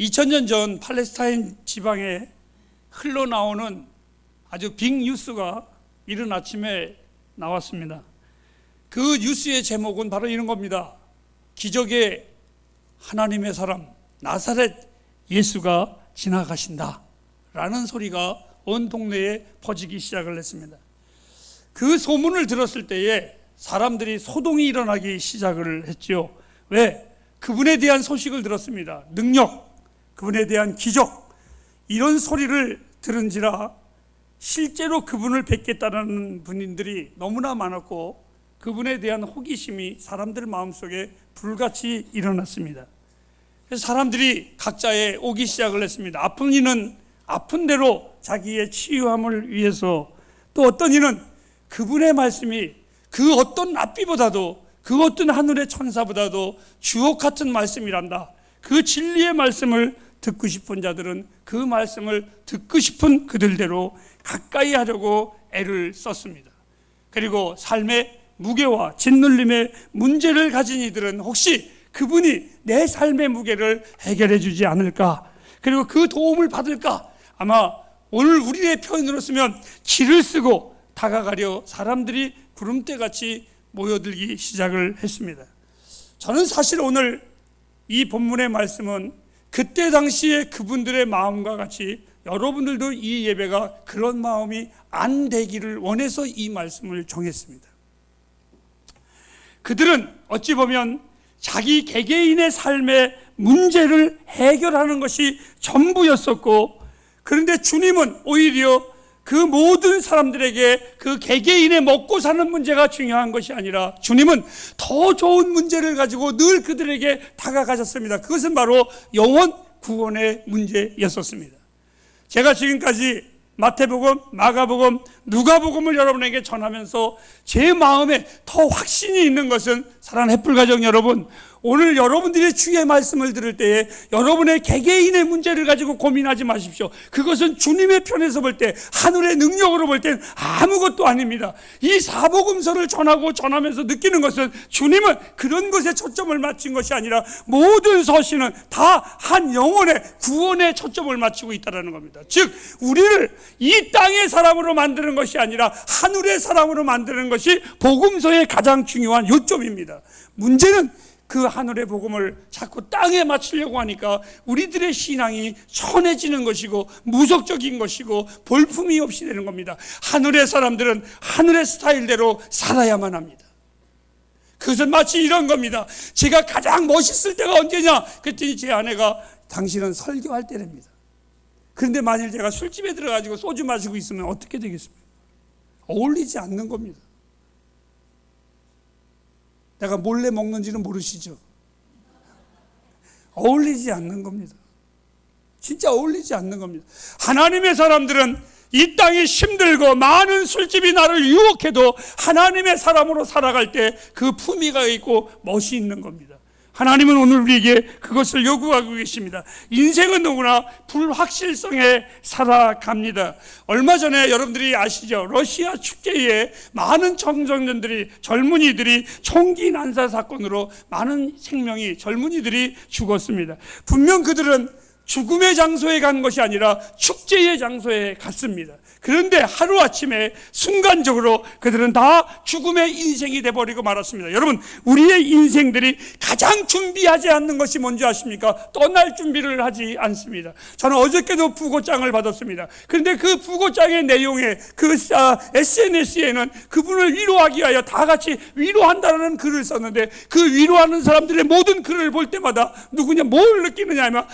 2000년 전 팔레스타인 지방에 흘러나오는 아주 빅 뉴스가 이른 아침에 나왔습니다. 그 뉴스의 제목은 바로 이런 겁니다. 기적의 하나님의 사람 나사렛 예수가 지나가신다 라는 소리가 온 동네에 퍼지기 시작을 했습니다. 그 소문을 들었을 때에 사람들이 소동이 일어나기 시작을 했죠. 왜? 그분에 대한 소식을 들었습니다. 능력, 그분에 대한 기적, 이런 소리를 들은지라 실제로 그분을 뵙겠다는 분들이 너무나 많았고 그분에 대한 호기심이 사람들 마음속에 불같이 일어났습니다. 그래서 사람들이 각자의 오기 시작을 했습니다. 아픈 이는 아픈 대로 자기의 치유함을 위해서, 또 어떤 이는 그분의 말씀이 그 어떤 랍비보다도, 그 어떤 하늘의 천사보다도 주옥 같은 말씀이란다, 그 진리의 말씀을 듣고 싶은 자들은 그 말씀을 듣고 싶은 그들대로 가까이 하려고 애를 썼습니다. 그리고 삶의 무게와 짓눌림의 문제를 가진 이들은 혹시 그분이 내 삶의 무게를 해결해 주지 않을까, 그리고 그 도움을 받을까, 아마 오늘 우리의 표현으로 쓰면 길을 쓰고 다가가려 사람들이 구름대같이 모여들기 시작을 했습니다. 저는 사실 오늘 이 본문의 말씀은 그때 당시에 그분들의 마음과 같이 여러분들도 이 예배가 그런 마음이 안 되기를 원해서 이 말씀을 정했습니다. 그들은 어찌 보면 자기 개개인의 삶의 문제를 해결하는 것이 전부였었고, 그런데 주님은 오히려 그 모든 사람들에게 그 개개인의 먹고 사는 문제가 중요한 것이 아니라 주님은 더 좋은 문제를 가지고 늘 그들에게 다가가셨습니다. 그것은 바로 영혼 구원의 문제였었습니다. 제가 지금까지 마태복음, 마가복음, 누가복음을 여러분에게 전하면서 제 마음에 더 확신이 있는 것은, 사랑하는 햇불가정 여러분, 오늘 여러분들이 주의 말씀을 들을 때에 여러분의 개개인의 문제를 가지고 고민하지 마십시오. 그것은 주님의 편에서 볼 때, 하늘의 능력으로 볼 때는 아무것도 아닙니다. 이 사복음서를 전하면서 느끼는 것은 주님은 그런 것에 초점을 맞춘 것이 아니라 모든 서신은 다 한 영혼의 구원에 초점을 맞추고 있다는 겁니다. 즉 우리를 이 땅의 사람으로 만드는 것이 아니라 하늘의 사람으로 만드는 것이 복음서의 가장 중요한 요점입니다. 문제는 그 하늘의 복음을 자꾸 땅에 맞추려고 하니까 우리들의 신앙이 천해지는 것이고 무속적인 것이고 볼품이 없이 되는 겁니다. 하늘의 사람들은 하늘의 스타일대로 살아야만 합니다. 그것은 마치 이런 겁니다. 제가 가장 멋있을 때가 언제냐? 그랬더니 제 아내가 당신은 설교할 때랍니다. 그런데 만일 제가 술집에 들어가지고 소주 마시고 있으면 어떻게 되겠습니까? 어울리지 않는 겁니다. 내가 몰래 먹는지는 모르시죠? 어울리지 않는 겁니다. 진짜 어울리지 않는 겁니다. 하나님의 사람들은 이 땅이 힘들고 많은 술집이 나를 유혹해도 하나님의 사람으로 살아갈 때 그 품위가 있고 멋이 있는 겁니다. 하나님은 오늘 우리에게 그것을 요구하고 계십니다. 인생은 누구나 불확실성에 살아갑니다. 얼마 전에 여러분들이 아시죠? 러시아 축제에 많은 청소년들이, 젊은이들이 총기 난사 사건으로 많은 생명이, 젊은이들이 죽었습니다. 분명 그들은 죽음의 장소에 간 것이 아니라 축제의 장소에 갔습니다. 그런데 하루아침에 순간적으로 그들은 다 죽음의 인생이 돼버리고 말았습니다. 여러분, 우리의 인생들이 가장 준비하지 않는 것이 뭔지 아십니까? 떠날 준비를 하지 않습니다. 저는 어저께도 부고장을 받았습니다. 그런데 그 부고장의 내용에 그 SNS에는 그분을 위로하기 위하여 다 같이 위로한다는 글을 썼는데, 그 위로하는 사람들의 모든 글을 볼 때마다 누구냐, 뭘 느끼느냐 하면,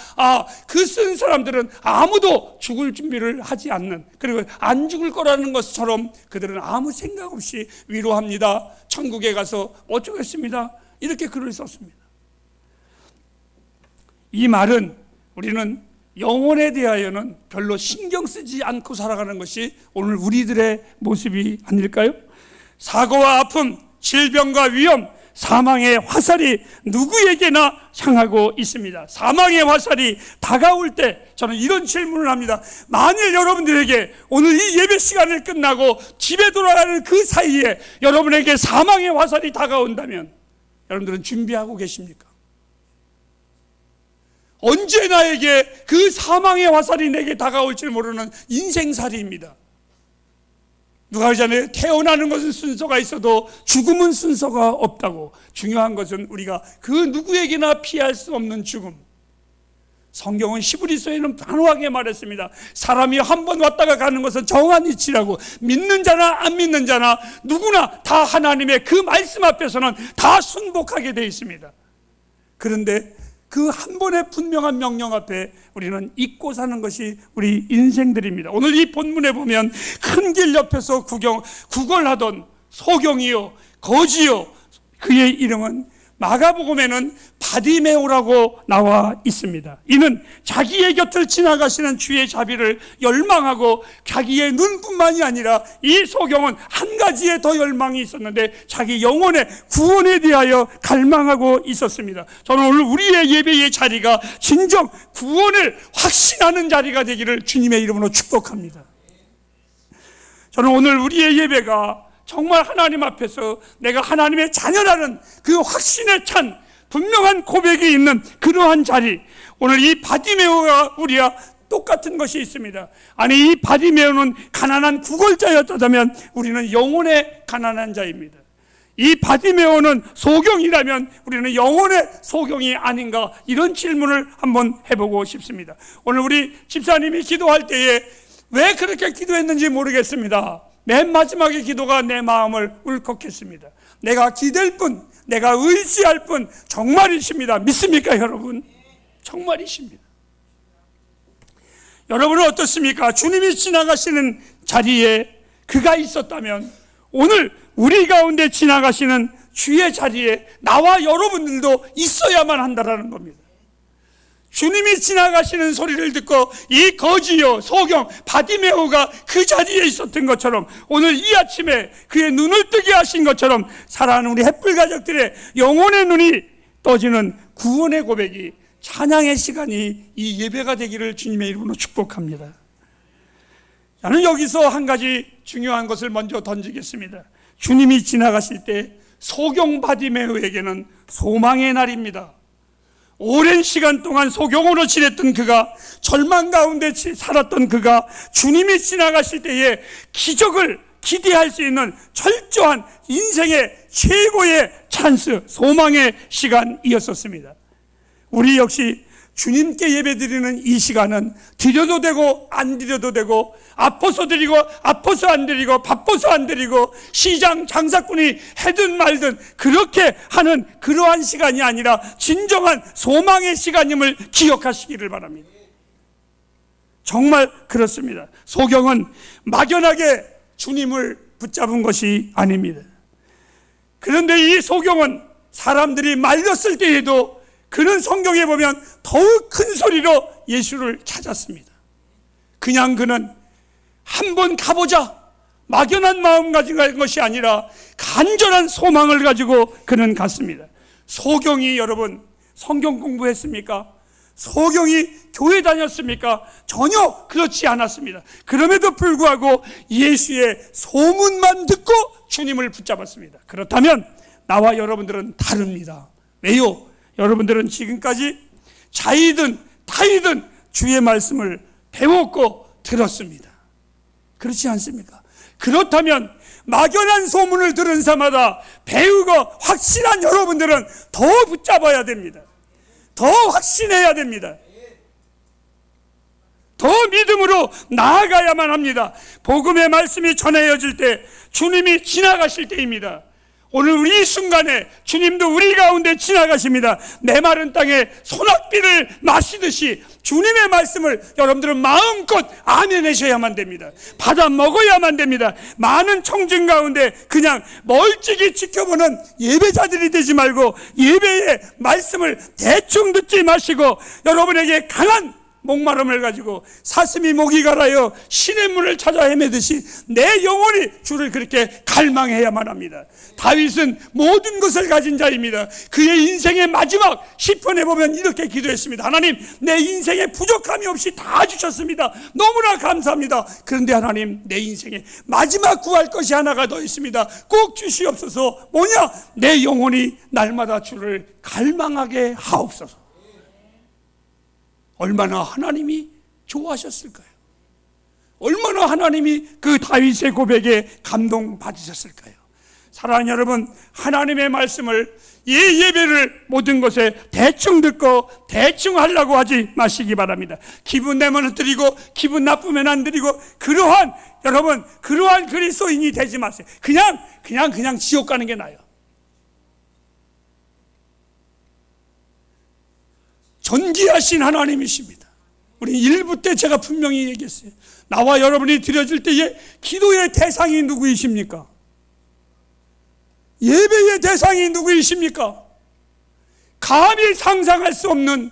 그 쓴 사람들은 아무도 죽을 준비를 하지 않는, 그리고 안 죽을 거라는 것처럼 그들은 아무 생각 없이 위로합니다. 천국에 가서 어쩌겠습니다. 이렇게 글을 썼습니다. 이 말은 우리는 영혼에 대하여는 별로 신경 쓰지 않고 살아가는 것이 오늘 우리들의 모습이 아닐까요? 사고와 아픔, 질병과 위험, 사망의 화살이 누구에게나 향하고 있습니다. 사망의 화살이 다가올 때 저는 이런 질문을 합니다. 만일 여러분들에게 오늘 이 예배 시간을 끝나고 집에 돌아가는 그 사이에 여러분에게 사망의 화살이 다가온다면 여러분들은 준비하고 계십니까? 언제 나에게 그 사망의 화살이 내게 다가올지 모르는 인생살이입니다. 누가 그러잖아요. 태어나는 것은 순서가 있어도 죽음은 순서가 없다고. 중요한 것은 우리가 그 누구에게나 피할 수 없는 죽음. 성경은 히브리서에는 단호하게 말했습니다. 사람이 한 번 왔다가 가는 것은 정한 이치라고. 믿는 자나 안 믿는 자나 누구나 다 하나님의 그 말씀 앞에서는 다 순복하게 되어 있습니다. 그런데 그 한 번의 분명한 명령 앞에 우리는 잊고 사는 것이 우리 인생들입니다. 오늘 이 본문에 보면 큰 길 옆에서 구걸하던 소경이요 거지요, 그의 이름은 마가복음에는 바디메오라고 나와 있습니다. 이는 자기의 곁을 지나가시는 주의 자비를 열망하고 자기의 눈뿐만이 아니라 이 소경은 한 가지에 더 열망이 있었는데 자기 영혼의 구원에 대하여 갈망하고 있었습니다. 저는 오늘 우리의 예배의 자리가 진정 구원을 확신하는 자리가 되기를 주님의 이름으로 축복합니다. 저는 오늘 우리의 예배가 정말 하나님 앞에서 내가 하나님의 자녀라는 그 확신에 찬 분명한 고백이 있는 그러한 자리, 오늘 이 바디메오와 우리와 똑같은 것이 있습니다. 아니, 이 바디메오는 가난한 구걸자였다면 우리는 영혼의 가난한 자입니다. 이 바디메오는 소경이라면 우리는 영혼의 소경이 아닌가, 이런 질문을 한번 해보고 싶습니다. 오늘 우리 집사님이 기도할 때에 왜 그렇게 기도했는지 모르겠습니다. 맨 마지막에 기도가 내 마음을 울컥했습니다. 내가 기댈 분, 내가 의지할 분 정말이십니다. 믿습니까 여러분? 정말이십니다. 여러분은 어떻습니까? 주님이 지나가시는 자리에 그가 있었다면 오늘 우리 가운데 지나가시는 주의 자리에 나와 여러분들도 있어야만 한다는 겁니다. 주님이 지나가시는 소리를 듣고 이 거지요 소경 바디메오가 그 자리에 있었던 것처럼 오늘 이 아침에 그의 눈을 뜨게 하신 것처럼 사랑하는 우리 햇불 가족들의 영혼의 눈이 떠지는 구원의 고백이, 찬양의 시간이 이 예배가 되기를 주님의 이름으로 축복합니다. 저는 여기서 한 가지 중요한 것을 먼저 던지겠습니다. 주님이 지나가실 때 소경 바디메오에게는 소망의 날입니다. 오랜 시간 동안 소경으로 지냈던 그가, 절망 가운데 살았던 그가 주님이 지나가실 때에 기적을 기대할 수 있는 철저한 인생의 최고의 찬스, 소망의 시간이었었습니다. 우리 역시 주님께 예배드리는 이 시간은 드려도 되고 안 드려도 되고, 아파서 드리고 아파서 안 드리고 바빠서 안 드리고 시장 장사꾼이 해든 말든 그렇게 하는 그러한 시간이 아니라 진정한 소망의 시간임을 기억하시기를 바랍니다. 정말 그렇습니다. 소경은 막연하게 주님을 붙잡은 것이 아닙니다. 그런데 이 소경은 사람들이 말렸을 때에도 그는 성경에 보면 더욱 큰 소리로 예수를 찾았습니다. 그냥 그는 한번 가보자 막연한 마음 가지고 간 것이 아니라 간절한 소망을 가지고 그는 갔습니다. 소경이 여러분 성경 공부했습니까? 소경이 교회 다녔습니까? 전혀 그렇지 않았습니다. 그럼에도 불구하고 예수의 소문만 듣고 주님을 붙잡았습니다. 그렇다면 나와 여러분들은 다릅니다. 왜요? 여러분들은 지금까지 자이든 타이든 주의 말씀을 배웠고 들었습니다. 그렇지 않습니까? 그렇다면 막연한 소문을 들은 사마다 배우고 확신한 여러분들은 더 붙잡아야 됩니다. 더 확신해야 됩니다. 더 믿음으로 나아가야만 합니다. 복음의 말씀이 전해져질 때 주님이 지나가실 때입니다. 오늘 우리 순간에 주님도 우리 가운데 지나가십니다. 메마른 땅에 소낙비를 마시듯이 주님의 말씀을 여러분들은 마음껏 아멘하셔야만 됩니다. 받아 먹어야만 됩니다. 많은 청중 가운데 그냥 멀찍이 지켜보는 예배자들이 되지 말고 예배의 말씀을 대충 듣지 마시고 여러분에게 강한 목마름을 가지고 사슴이 목이 갈아요 시냇물을 찾아 헤매듯이 내 영혼이 주를 그렇게 갈망해야만 합니다. 다윗은 모든 것을 가진 자입니다. 그의 인생의 마지막 시편에 보면 이렇게 기도했습니다. 하나님, 내 인생에 부족함이 없이 다 주셨습니다. 너무나 감사합니다. 그런데 하나님, 내 인생에 마지막 구할 것이 하나가 더 있습니다. 꼭 주시옵소서. 뭐냐? 내 영혼이 날마다 주를 갈망하게 하옵소서. 얼마나 하나님이 좋아하셨을까요? 얼마나 하나님이 그 다윗의 고백에 감동받으셨을까요? 사랑하는 여러분, 하나님의 말씀을 예배를 모든 것에 대충 듣고 대충 하려고 하지 마시기 바랍니다. 기분 내면 드리고 기분 나쁘면 안 드리고 여러분 그러한 그리스도인이 되지 마세요. 그냥 지옥 가는 게 나아요. 존귀하신 하나님이십니다. 우리 1부 때 제가 분명히 얘기했어요. 나와 여러분이 드려질 때에 기도의 대상이 누구이십니까? 예배의 대상이 누구이십니까? 감히 상상할 수 없는,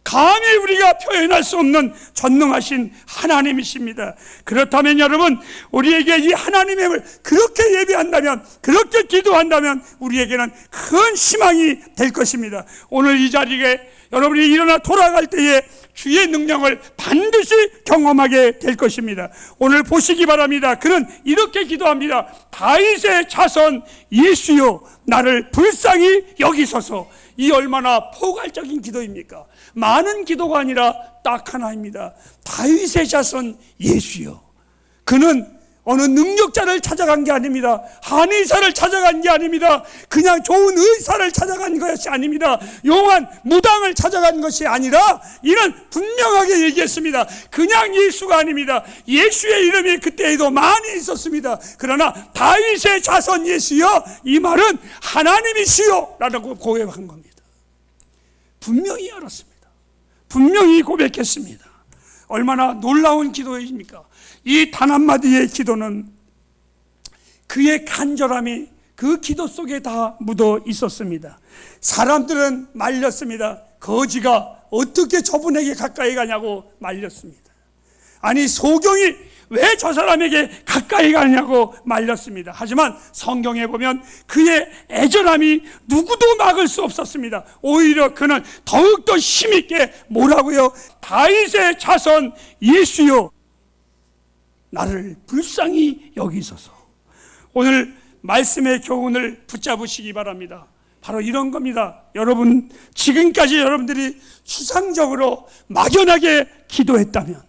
감히 우리가 표현할 수 없는 전능하신 하나님이십니다. 그렇다면 여러분, 우리에게 이 하나님의 힘을 그렇게 예배한다면, 그렇게 기도한다면 우리에게는 큰 희망이 될 것입니다. 오늘 이 자리에 여러분이 일어나 돌아갈 때에 주의 능력을 반드시 경험하게 될 것입니다. 오늘 보시기 바랍니다. 그는 이렇게 기도합니다. 다윗의 자손 예수여, 나를 불쌍히 여기소서. 이 얼마나 포괄적인 기도입니까? 많은 기도가 아니라 딱 하나입니다. 다윗의 자손 예수여. 그는 어느 능력자를 찾아간 게 아닙니다. 한의사를 찾아간 게 아닙니다. 그냥 좋은 의사를 찾아간 것이 아닙니다. 용한 무당을 찾아간 것이 아니라 이는 분명하게 얘기했습니다. 그냥 예수가 아닙니다. 예수의 이름이 그때에도 많이 있었습니다. 그러나 다윗의 자손 예수여, 이 말은 하나님이시여 라고 고백한 겁니다. 분명히 알았습니다. 분명히 고백했습니다. 얼마나 놀라운 기도입니까? 이 단 한마디의 기도는 그의 간절함이 그 기도 속에 다 묻어 있었습니다. 사람들은 말렸습니다. 거지가 어떻게 저분에게 가까이 가냐고 말렸습니다. 아니, 소경이 왜 저 사람에게 가까이 가냐고 말렸습니다. 하지만 성경에 보면 그의 애절함이 누구도 막을 수 없었습니다. 오히려 그는 더욱더 힘있게 뭐라고요? 다윗의 자손 예수여, 나를 불쌍히 여기소서. 오늘 말씀의 교훈을 붙잡으시기 바랍니다. 바로 이런 겁니다. 여러분, 지금까지 여러분들이 추상적으로 막연하게 기도했다면,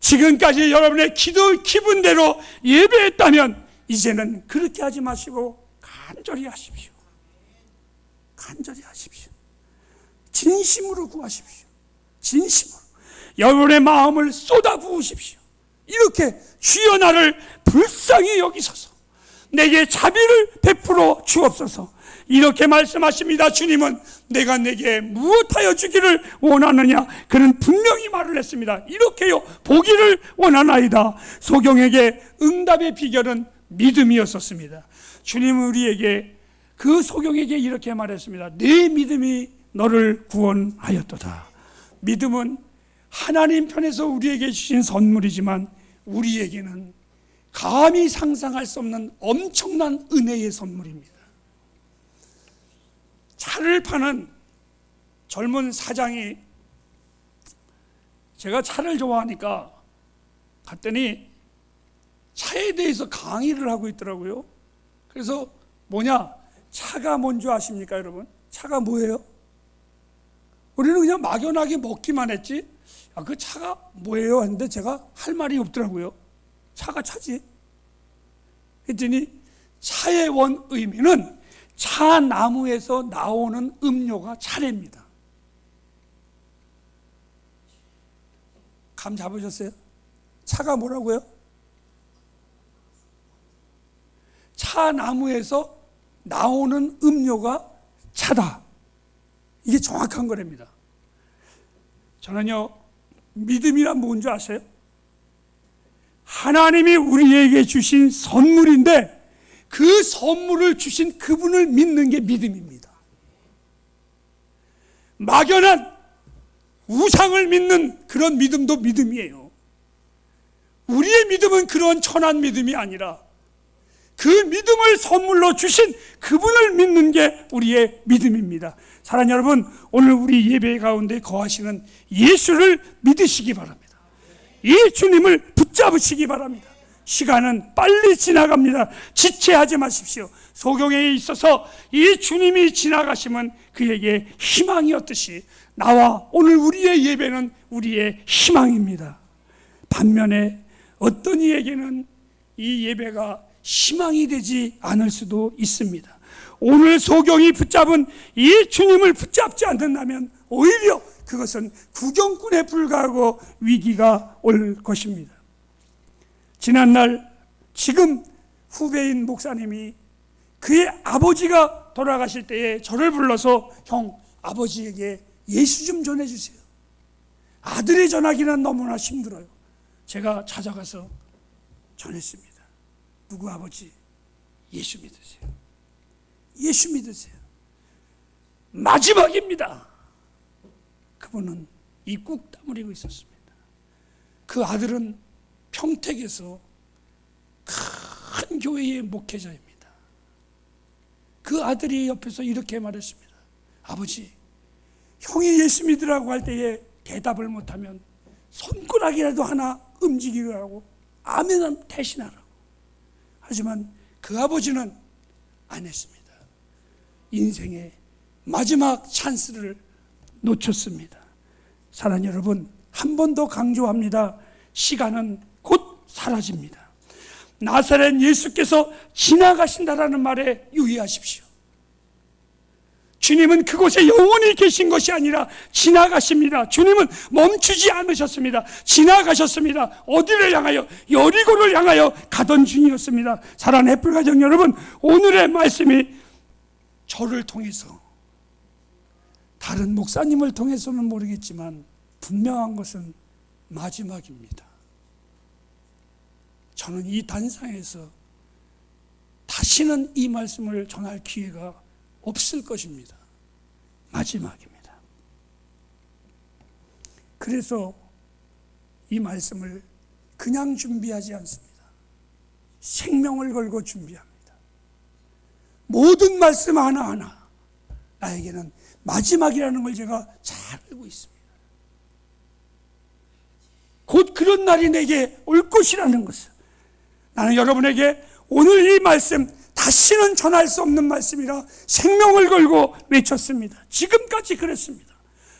지금까지 여러분의 기도 기분대로 예배했다면, 이제는 그렇게 하지 마시고 간절히 하십시오. 간절히 하십시오. 진심으로 구하십시오. 진심으로 여러분의 마음을 쏟아부으십시오. 이렇게 주여, 나를 불쌍히 여기소서. 내게 자비를 베풀어 주옵소서. 이렇게 말씀하십니다. 주님은 내가 내게 무엇하여 주기를 원하느냐? 그는 분명히 말을 했습니다. 이렇게요, 보기를 원하나이다. 소경에게 응답의 비결은 믿음이었었습니다. 주님은 우리에게, 그 소경에게 이렇게 말했습니다. 내 믿음이 너를 구원하였도다. 믿음은 하나님 편에서 우리에게 주신 선물이지만 우리에게는 감히 상상할 수 없는 엄청난 은혜의 선물입니다. 차를 파는 젊은 사장이, 제가 차를 좋아하니까 갔더니 차에 대해서 강의를 하고 있더라고요. 그래서 차가 뭔지 아십니까 여러분? 차가 뭐예요? 우리는 그냥 막연하게 먹기만 했지, 그 차가 뭐예요? 했는데 제가 할 말이 없더라고요. 차가 차지. 했더니 차의 원 의미는 차 나무에서 나오는 음료가 차례입니다. 감 잡으셨어요? 차가 뭐라고요? 차 나무에서 나오는 음료가 차다. 이게 정확한 거랍니다. 저는요, 믿음이란 뭔지 아세요? 하나님이 우리에게 주신 선물인데 그 선물을 주신 그분을 믿는 게 믿음입니다. 막연한 우상을 믿는 그런 믿음도 믿음이에요. 우리의 믿음은 그런 천한 믿음이 아니라 그 믿음을 선물로 주신 그분을 믿는 게 우리의 믿음입니다. 사랑하는 여러분, 오늘 우리 예배 가운데 거하시는 예수를 믿으시기 바랍니다. 이 주님을 붙잡으시기 바랍니다. 시간은 빨리 지나갑니다. 지체하지 마십시오. 소경에 있어서 이 주님이 지나가시면 그에게 희망이었듯이 나와 오늘 우리의 예배는 우리의 희망입니다. 반면에 어떤 이에게는 이 예배가 희망이 되지 않을 수도 있습니다. 오늘 소경이 붙잡은 이 주님을 붙잡지 않는다면 오히려 그것은 구경꾼에 불과하고 위기가 올 것입니다. 지난날 지금 후배인 목사님이 그의 아버지가 돌아가실 때에 저를 불러서 형, 아버지에게 예수 좀 전해주세요. 아들이 전하기는 너무나 힘들어요. 제가 찾아가서 전했습니다. 누구 아버지? 예수 믿으세요. 예수 믿으세요. 마지막입니다. 그분은 입국 다물이고 있었습니다. 그 아들은 평택에서 큰 교회의 목회자입니다. 그 아들이 옆에서 이렇게 말했습니다. 아버지, 형이 예수 믿으라고 할 때에 대답을 못하면 손가락이라도 하나 움직이라고 아멘 대신하라고. 하지만 그 아버지는 안 했습니다. 인생의 마지막 찬스를 놓쳤습니다. 사랑하는 여러분, 한 번 더 강조합니다. 시간은 곧 사라집니다. 나사렛 예수께서 지나가신다라는 말에 유의하십시오. 주님은 그곳에 영원히 계신 것이 아니라 지나가십니다. 주님은 멈추지 않으셨습니다. 지나가셨습니다. 어디를 향하여? 여리고를 향하여 가던 중이었습니다. 사랑하는 애플 가정 여러분, 오늘의 말씀이 저를 통해서, 다른 목사님을 통해서는 모르겠지만 분명한 것은 마지막입니다. 저는 이 단상에서 다시는 이 말씀을 전할 기회가 없을 것입니다. 마지막입니다. 그래서 이 말씀을 그냥 준비하지 않습니다. 생명을 걸고 준비합니다. 모든 말씀 하나하나 나에게는 마지막이라는 걸 제가 잘 알고 있습니다. 곧 그런 날이 내게 올 것이라는 것을 나는 여러분에게 오늘 이 말씀 다시는 전할 수 없는 말씀이라 생명을 걸고 외쳤습니다. 지금까지 그랬습니다.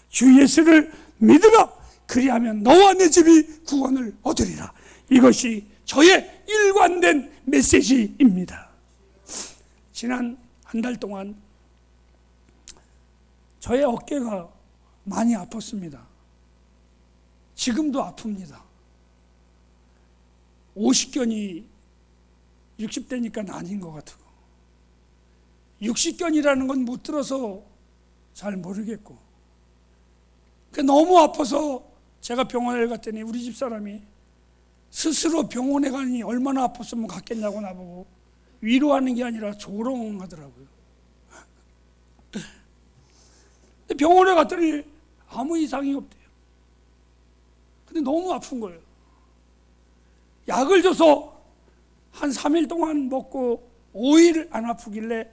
주 예수를 믿으라. 그리하면 너와 내 집이 구원을 얻으리라. 이것이 저의 일관된 메시지입니다. 지난 한 달 동안 저의 어깨가 많이 아팠습니다. 지금도 아픕니다. 50견이 60대니까 아닌 것 같고 60견이라는 건 못 들어서 잘 모르겠고 너무 아파서 제가 병원에 갔더니 우리 집사람이 스스로 병원에 가니 얼마나 아팠으면 갔겠냐고 나보고 위로하는 게 아니라 조롱하더라고요. 병원에 갔더니 아무 이상이 없대요. 근데 너무 아픈 거예요. 약을 줘서 한 3일 동안 먹고 5일 안 아프길래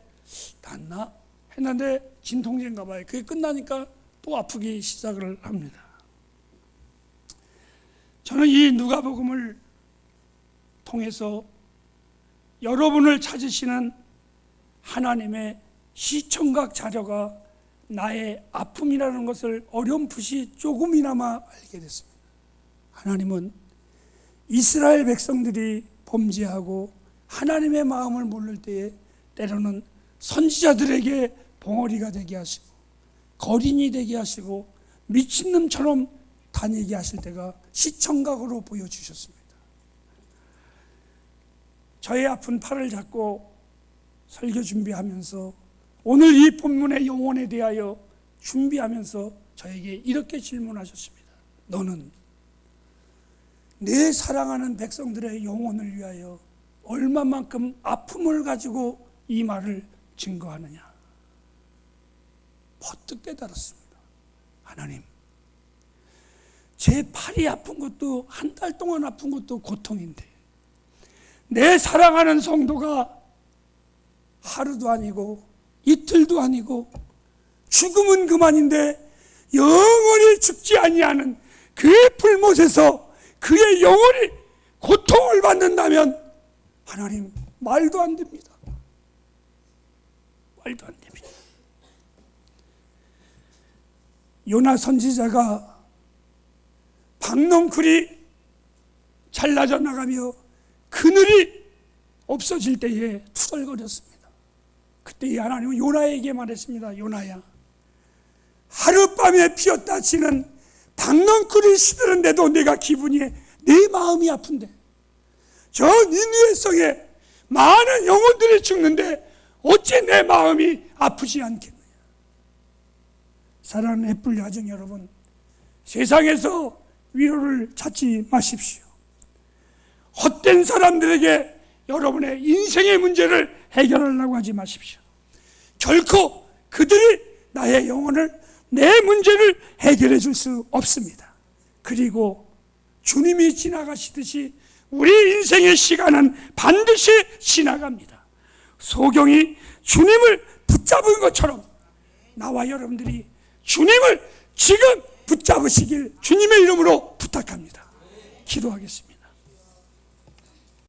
낫나 했는데 진통제인가 봐요. 그게 끝나니까 또 아프기 시작을 합니다. 저는 이 누가복음을 통해서 여러분을 찾으시는 하나님의 시청각 자료가 나의 아픔이라는 것을 어렴풋이 조금이나마 알게 됐습니다. 하나님은 이스라엘 백성들이 범죄하고 하나님의 마음을 모를 때에 때로는 선지자들에게 봉어리가 되게 하시고 거린이 되게 하시고 미친놈처럼 다니게 하실 때가 시청각으로 보여주셨습니다. 저의 아픈 팔을 잡고 설교 준비하면서 오늘 이 본문의 영혼에 대하여 준비하면서 저에게 이렇게 질문하셨습니다. 너는 내 사랑하는 백성들의 영혼을 위하여 얼마만큼 아픔을 가지고 이 말을 증거하느냐? 버뜩 깨달았습니다. 하나님, 제 팔이 아픈 것도 한 달 동안 아픈 것도 고통인데 내 사랑하는 성도가 하루도 아니고 이틀도 아니고 죽음은 그만인데 영원히 죽지 아니하는 그의 불못에서 그의 영혼이 고통을 받는다면 하나님 말도 안 됩니다. 말도 안 됩니다. 요나 선지자가 박넝쿨이 잘라져 나가며 그늘이 없어질 때에 투덜거렸습니다. 그때 하나님은 요나에게 말했습니다. 요나야, 하룻밤에 피었다 치는 박넝쿨이 시드는데도 내가 기분이, 내 마음이 아픈데, 저 니느웨 성에 많은 영혼들이 죽는데 어찌 내 마음이 아프지 않겠느냐. 사랑하는 애플 가정 여러분, 세상에서 위로를 찾지 마십시오. 헛된 사람들에게 여러분의 인생의 문제를 해결하려고 하지 마십시오. 결코 그들이 나의 영혼을, 내 문제를 해결해 줄 수 없습니다. 그리고 주님이 지나가시듯이 우리 인생의 시간은 반드시 지나갑니다. 소경이 주님을 붙잡은 것처럼 나와 여러분들이 주님을 지금 붙잡으시길 주님의 이름으로 부탁합니다. 기도하겠습니다.